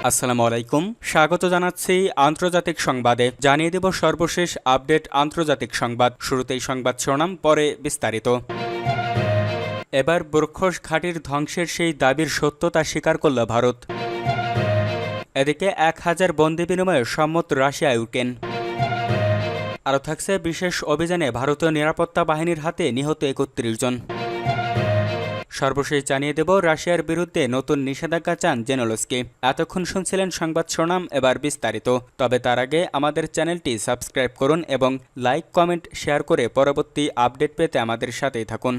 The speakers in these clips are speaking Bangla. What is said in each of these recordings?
আসসালামু আলাইকুম, স্বাগত জানাচ্ছি আন্তর্জাতিক সংবাদে। জানিয়ে দেব সর্বশেষ আপডেট আন্তর্জাতিক সংবাদ। শুরুতেই সংবাদ শিরোনাম, পরে বিস্তারিত। এবার ব্রহ্মস ঘাঁটির ধ্বংসের সেই দাবির সত্যতা স্বীকার করল ভারত। এদিকে 1000 বন্দি বিনিময়ে সম্মত রাশিয়া ইউক্রেন। আরও থাকছে বিশেষ অভিযানে ভারতীয় নিরাপত্তা বাহিনীর হাতে নিহত 31 জন। সর্বশেষ জানিয়ে দেব রাশিয়ার বিরুদ্ধে নতুন নিষেধাজ্ঞা চান জেনেলস্কি। এতক্ষণ শুনছিলেন সংবাদ শিরোনাম, এবার বিস্তারিত। তবে তার আগে আমাদের চ্যানেলটি সাবস্ক্রাইব করুন এবং লাইক, কমেন্ট, শেয়ার করে পরবর্তী আপডেট পেতে আমাদের সাথেই থাকুন।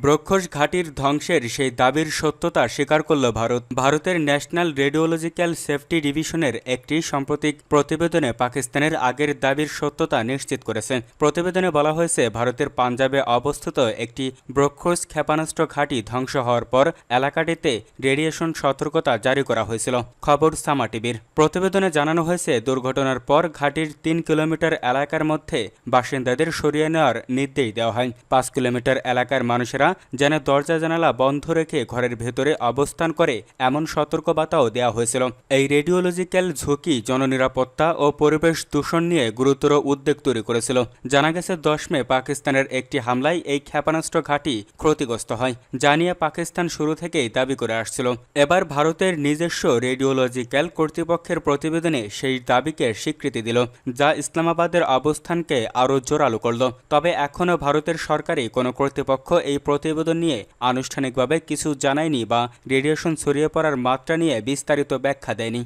ব্রহ্মস ঘাঁটির ধ্বংসের সেই দাবির সত্যতা স্বীকার করল ভারত। ভারতের ন্যাশনাল রেডিওলজিক্যাল সেফটি ডিভিশনের একটি সাম্প্রতিক প্রতিবেদনে পাকিস্তানের আগের দাবির সত্যতা নিশ্চিত করেছে। প্রতিবেদনে বলা হয়েছে, ভারতের পাঞ্জাবে অবস্থিত একটি ব্রহ্মস ক্ষেপণাস্ত্র ঘাঁটি ধ্বংস হওয়ার পর এলাকাটিতে রেডিয়েশন সতর্কতা জারি করা হয়েছিল। খবর সামা টিভির। প্রতিবেদনে জানানো হয়েছে, দুর্ঘটনার পর ঘাঁটির 3 কিলোমিটার এলাকার মধ্যে বাসিন্দাদের সরিয়ে নেওয়ার নির্দেশ দেওয়া হয়। 5 কিলোমিটার এলাকার মানুষেরা যেন দরজা জানালা বন্ধ রেখে ঘরের ভেতরে অবস্থান করে এমন সতর্কবার্তাও দেওয়া হয়েছিল। এই রেডিওলজিক্যাল ঝুঁকি জননিরাপত্তা ও পরিবেশ দূষণ নিয়ে গুরুতর উদ্বেগ তৈরি করেছিল। জানা গেছে 10 মে পাকিস্তানের একটি হামলায় এই ক্ষেপণাস্ত্র ঘাঁটি ক্ষতিগ্রস্ত হয়, যা নিয়ে পাকিস্তান শুরু থেকেই দাবি করে আসছিল। এবার ভারতের নিজস্ব রেডিওলজিক্যাল কর্তৃপক্ষের প্রতিবেদনে সেই দাবিকে স্বীকৃতি দিল, যা ইসলামাবাদের অবস্থানকে আরও জোরালো করল। তবে এখনও ভারতের সরকারি কোনো কর্তৃপক্ষ এই প্রতিবেদন নিয়ে আনুষ্ঠানিকভাবে কিছু জানায়নি বা রেডিয়েশন ছড়িয়ে পড়ার মাত্রা নিয়ে বিস্তারিত ব্যাখ্যা দেয়নি।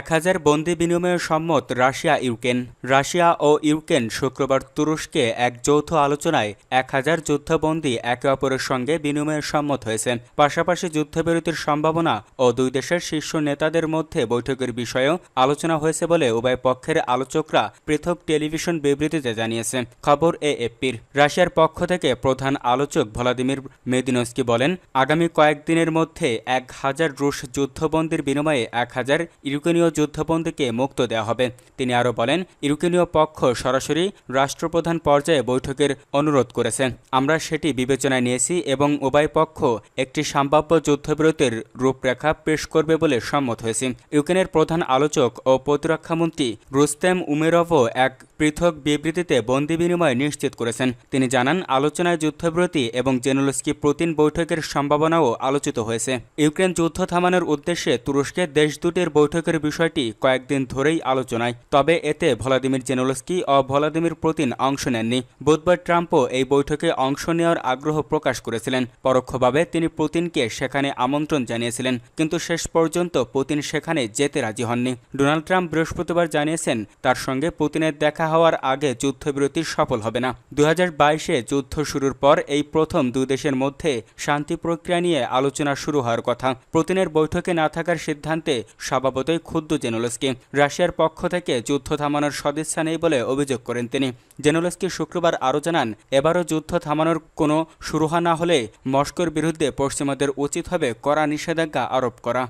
1000 বন্দি বিনিময়ে সম্মত রাশিয়া ইউক্রেন। রাশিয়া ও ইউক্রেন শুক্রবার তুরস্কে এক যৌথ আলোচনায় 1000 যুদ্ধবন্দী একে অপরের সঙ্গে বিনিময়ে সম্মত হয়েছে। পাশাপাশি যুদ্ধবিরতির সম্ভাবনা ও দুই দেশের শীর্ষ নেতাদের মধ্যে বৈঠকের বিষয়েও আলোচনা হয়েছে বলে উভয় পক্ষের আলোচকরা পৃথক টেলিভিশন বিবৃতিতে জানিয়েছে। খবর এএফপির। রাশিয়ার পক্ষ থেকে প্রধান আলোচক ভ্লাদিমির মেদিনস্কি বলেন, আগামী কয়েকদিনের মধ্যে 1000 রুশ যুদ্ধবন্দীর বিনিময়ে 1000 ইউক্রেনীয় যুদ্ধবন্দীকে মুক্ত দেওয়া হবে। তিনি আরও বলেন, ইউক্রেনীয় পক্ষ সরাসরি রাষ্ট্রপ্রধান পর্যায়ে বৈঠকের অনুরোধ করেছে। আমরা সেটি বিবেচনায় নিয়েছি এবং উভয় পক্ষ একটি সম্ভাব্য যুদ্ধবিরতির রূপরেখা পেশ করবে বলে সম্মত হয়েছে। ইউক্রেনের প্রধান আলোচক ও প্রতিরক্ষামন্ত্রী রুস্তেম উমেরভও এক পৃথক বিবৃতিতে বন্দি বিনিময় নিশ্চিত করেছেন। তিনি জানান, আলোচনায় যুদ্ধবিরতি এবং জেনেলস্কি পুতিন বৈঠকের সম্ভাবনাও আলোচিত হয়েছে। ইউক্রেন যুদ্ধ থামানোর উদ্দেশ্যে তুরস্কে দেশ দুটির বৈঠকের বিষয়টি কয়েকদিন ধরেই আলোচনায়, তবে এতে ভ্লাদিমির জেনেলস্কি ও ভ্লাদিমির পুতিন অংশ নেননি। বুধবার ট্রাম্পও এই বৈঠকে অংশ নেওয়ার আগ্রহ প্রকাশ করেছিলেন। পরোক্ষভাবে তিনি পুতিনকে সেখানে আমন্ত্রণ জানিয়েছিলেন, কিন্তু শেষ পর্যন্ত পুতিন সেখানে যেতে রাজি হননি। ডোনাল্ড ট্রাম্প বৃহস্পতিবার জানিয়েছেন, তার সঙ্গে পুতিনের দেখা হওয়ার আগে যুদ্ধবিরতি সফল হবে না। 2022-এ যুদ্ধ শুরুর পর এই প্রথম দুই দেশের মধ্যে শান্তি প্রক্রিয়া নিয়ে আলোচনা শুরু হওয়ার কথা। পুতিনের বৈঠকে না থাকার সিদ্ধান্তে স্বভাবতই ক্ষুব্ধ জেনেলস্কি। রাশিয়ার পক্ষ থেকে যুদ্ধ থামানোর সদিচ্ছা নেই বলে অভিযোগ করেন তিনি। জেনেলস্কি শুক্রবার আরও জানান, এবারও যুদ্ধ থামানোর কোনো সুরাহা না হলে মস্কোর বিরুদ্ধে পশ্চিমাদের উচিত হবে কড়া নিষেধাজ্ঞা আরোপ করা।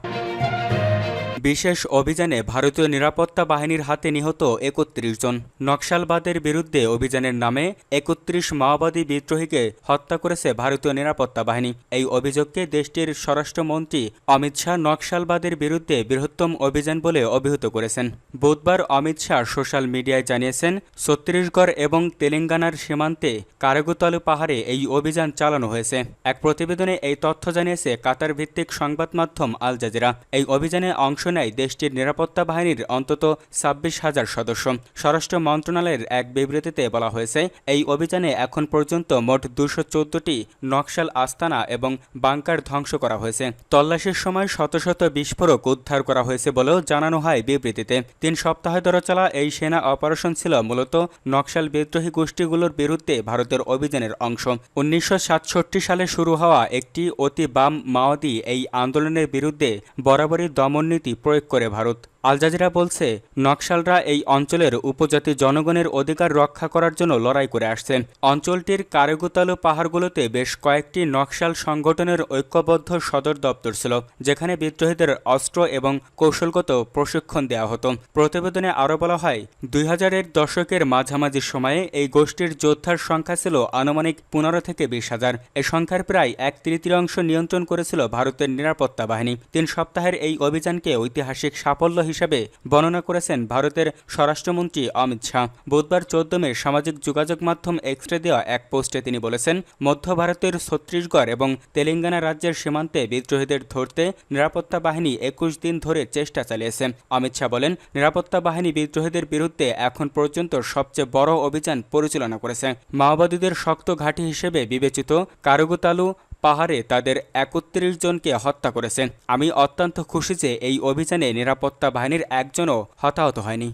বিশেষ অভিযানে ভারতীয় নিরাপত্তা বাহিনীর হাতে নিহত 31 জন। নকশালবাদের বিরুদ্ধে অভিযানের নামে 31 মাওবাদী বিদ্রোহীকে হত্যা করেছে ভারতীয় নিরাপত্তা বাহিনী। এই অভিযোগকে দেশটির স্বরাষ্ট্রমন্ত্রী অমিত শাহ নকশালবাদের বিরুদ্ধে বৃহত্তম অভিযান বলে অভিহিত করেছেন। বুধবার অমিত শাহ সোশ্যাল মিডিয়ায় জানিয়েছেন, ছত্তিশগড় এবং তেলেঙ্গানার সীমান্তে কারাগুতালু পাহাড়ে এই অভিযান চালানো হয়েছে। এক প্রতিবেদনে এই তথ্য জানিয়েছে কাতার ভিত্তিক সংবাদ মাধ্যম আল জাজিরা। এই অভিযানে অংশ নেয় দেশটির নিরাপত্তা বাহিনীর অন্তত 26,000 সদস্য। স্বরাষ্ট্র মন্ত্রণালয়ের এক বিবৃতিতে বলা হয়েছে, এই অভিযানে এখন পর্যন্ত মোট 214টি নকশাল আস্তানা এবং বাংকার ধ্বংস করা হয়েছে। তল্লাশির সময় শত শত বিস্ফোরক উদ্ধার করা হয়েছে বলেও জানানো হয় বিবৃতিতে। 3 সপ্তাহ ধরে চলা এই সেনা অপারেশন ছিল মূলত নকশাল বিদ্রোহী গোষ্ঠীগুলোর বিরুদ্ধে ভারতের অভিযানের অংশ। 1967 সালে শুরু হওয়া একটি অতি বাম মাওবাদী এই আন্দোলনের বিরুদ্ধে বরাবরই দমননীতি প্রয়োগ করে ভারত। আল জাজিরা বলছে, নকশালরা এই অঞ্চলের উপজাতি জনগণের অধিকার রক্ষা করার জন্য লড়াই করে আসছে। অঞ্চলটির কারেগুতালু পাহাড়গুলোতে বেশ কয়েকটি নকশাল সংগঠনের ঐক্যবদ্ধ সদর দপ্তর ছিল, যেখানে বিদ্রোহীদের অস্ত্র এবং কৌশলগত প্রশিক্ষণ দেওয়া হতো। প্রতিবেদনে আরও বলা হয়, 2000-এর দশকের মাঝামাঝি সময়ে এই গোষ্ঠীর যোদ্ধার সংখ্যা ছিল আনুমানিক 15 থেকে 20,000। এ সংখ্যার প্রায় 1/3 নিয়ন্ত্রণ করেছিল ভারতের নিরাপত্তা বাহিনী। 3 সপ্তাহের এই অভিযানকে ঐতিহাসিক সাফল্য হিসেবে বর্ণনা করেছেন ভারতের স্বরাষ্ট্রমন্ত্রী অমিত শাহ। বুধবার 14 মে সামাজিক যোগাযোগ মাধ্যম এক্সরে দেওয়া এক পোস্টে তিনি বলেছেন, মধ্য ভারতের ছত্তিশগড় এবং তেলেঙ্গানা রাজ্যের সীমান্তে বিদ্রোহীদের ধরতে নিরাপত্তা বাহিনী 21 দিন ধরে চেষ্টা চালিয়েছে। অমিত শাহ বলেন, নিরাপত্তা বাহিনী বিদ্রোহীদের বিরুদ্ধে এখন পর্যন্ত সবচেয়ে বড় অভিযান পরিচালনা করেছে। মাওবাদীদের শক্ত ঘাঁটি হিসেবে বিবেচিত কারগুতালু পাহাড়ে তাদের 31 জনকে হত্যা করেছে। আমি অত্যন্ত খুশি যে এই অভিযানে নিরাপত্তা বাহিনীর একজনও হতাহত হয়নি।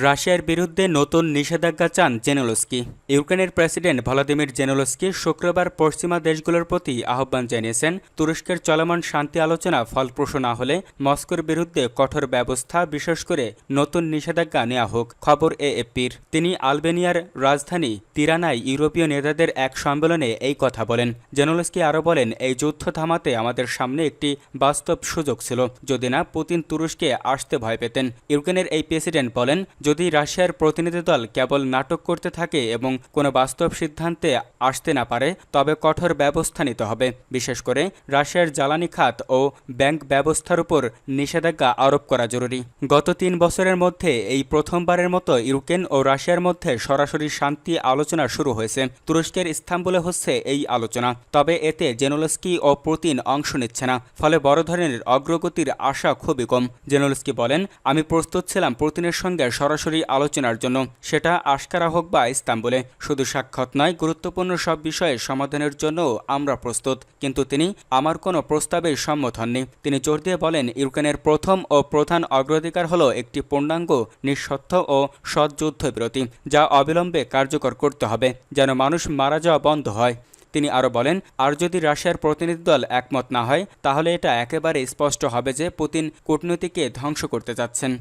রাশিয়ার বিরুদ্ধে নতুন নিষেধাজ্ঞা চান জেনেলস্কি। ইউক্রেনের প্রেসিডেন্ট ভলোদিমির জেনেলস্কি শুক্রবার পশ্চিমা দেশগুলোর প্রতি আহ্বান জানিয়েছেন, তুরস্কের চলমান শান্তি আলোচনা ফলপ্রসূ না হলে মস্কোর বিরুদ্ধে কঠোর ব্যবস্থা, বিশেষ করে নতুন নিষেধাজ্ঞা নেওয়া হোক। খবর এএফপির। তিনি আলবেনিয়ার রাজধানী তিরানায় ইউরোপীয় নেতাদের এক সম্মেলনে এই কথা বলেন। জেনেলস্কি আরও বলেন, এই যুদ্ধ থামাতে আমাদের সামনে একটি বাস্তব সুযোগ ছিল, যদি না পুতিন তুরস্কে আসতে ভয় পেতেন। ইউক্রেনের এই প্রেসিডেন্ট বলেন, যদি রাশিয়ার প্রতিনিধি দল কেবল নাটক করতে থাকে এবং কোনো বাস্তব সিদ্ধান্তে আসতে না পারে, তবে কঠোর ব্যবস্থা নিতে হবে। বিশেষ করে রাশিয়ার জ্বালানি খাত ও ব্যাংক ব্যবস্থার উপর নিষেধাজ্ঞা আরোপ করা জরুরি। গত 3 বছরের মধ্যে এই প্রথমবারের মতো ইউক্রেন ও রাশিয়ার মধ্যে সরাসরি শান্তি আলোচনা শুরু হয়েছে। তুরস্কের ইস্তাম্বুলে হচ্ছে এই আলোচনা, তবে এতে জেনেলস্কি ও পুতিন অংশ নিচ্ছে না, ফলে বড় ধরনের অগ্রগতির আশা খুবই কম। জেনেলস্কি বলেন, আমি প্রস্তুত ছিলাম পুতিনের সঙ্গে সরাসরি আলোচনার জন্য, সেটা আশকারা হোক বা ইস্তাম্বুলে। শুধু সাক্ষাৎ নয়, গুরুত্বপূর্ণ সব বিষয়ে সমাধানের জন্য আমরা প্রস্তুত, কিন্তু তিনি আমার কোনো প্রস্তাবে সম্মত হননি। তিনি জোর দিয়ে বলেন, ইউক্রেনের প্রথম ও প্রধান অগ্রাধিকার হল একটি পূর্ণাঙ্গ, নিঃস্বার্থ ও সৎ যুদ্ধবিরতি, যা অবিলম্বে কার্যকর করতে হবে, যেন মানুষ মারা যাওয়া বন্ধ হয়। তিনি আরও বলেন, আর যদি রাশিয়ার প্রতিনিধি দল একমত না হয়, তাহলে এটা একেবারে স্পষ্ট হবে যে পুতিন কূটনীতিকে ধ্বংস করতে যাচ্ছেন।